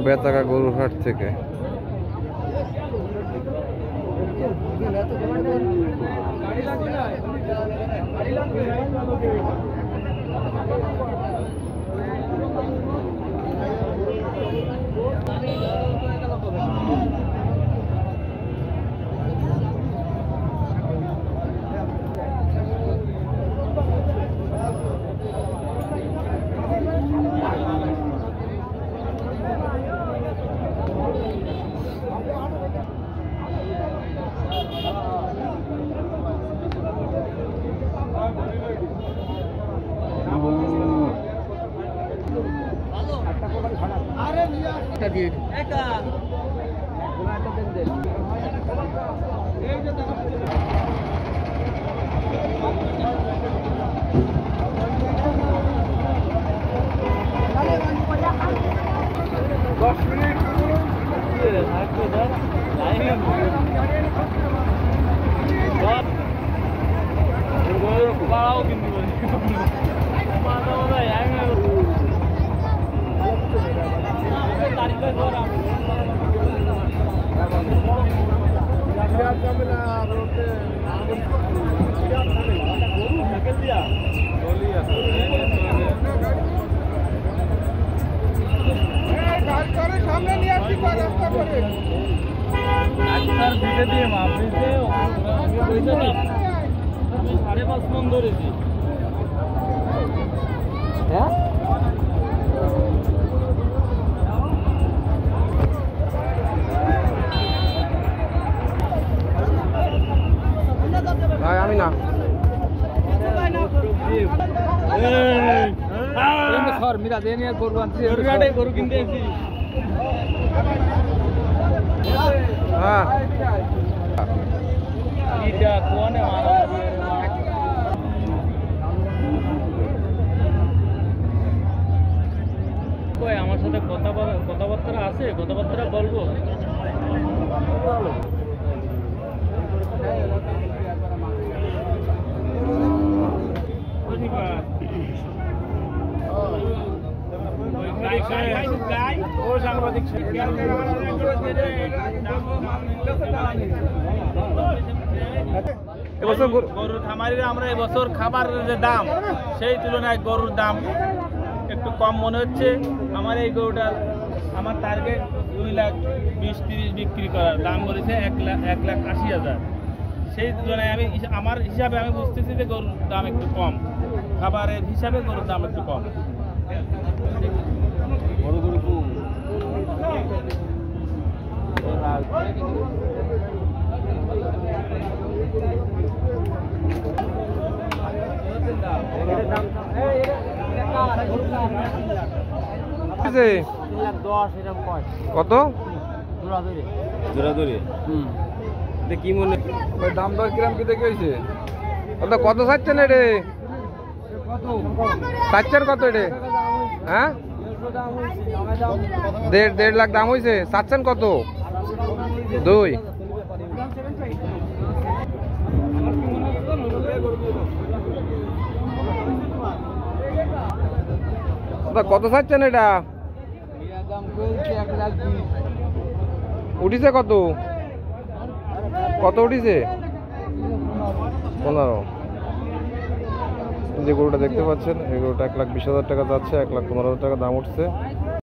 বেতাগা গরুর হাট থেকে। আমি না মিরা দিয়ে নিয়ে গরু আনছি, গরু কিনতে এসেছি। হ্যাঁ আমার সাথে কথাবার্তা আছে, কথাবার্তা বলবো। গরুর খামারিরা আমরা এবছর খাবারের যে দাম সেই তুলনায় গরুর দাম একটু কম মনে হচ্ছে। আমার এই গরুটার আমার টার্গেট 2,20,30 বিক্রি করার, দাম বলেছে 1,80,000। সেই তুলনায় আমার হিসাবে আমি বুঝতেছি যে গরুর দাম একটু কম, খাবারের হিসাবে গরুর দাম একটু কম। কত কি মনে দাম দর কিরাম কি দেখে হয়েছে? কত চাচ্ছেন এটে? চাচ্ছেন কত এটে? হ্যাঁ 1.5 লাখ দাম হয়েছে। চাচ্ছেন কত? 2। কত চাচ্ছেন এটা? উঠিছে কত? কত উঠিছে? 15। যে গরুটা দেখতে পাচ্ছেন এই গরুটা 1,20,000 টাকা যাচ্ছে, 1,15,000 টাকা দাম উঠছে।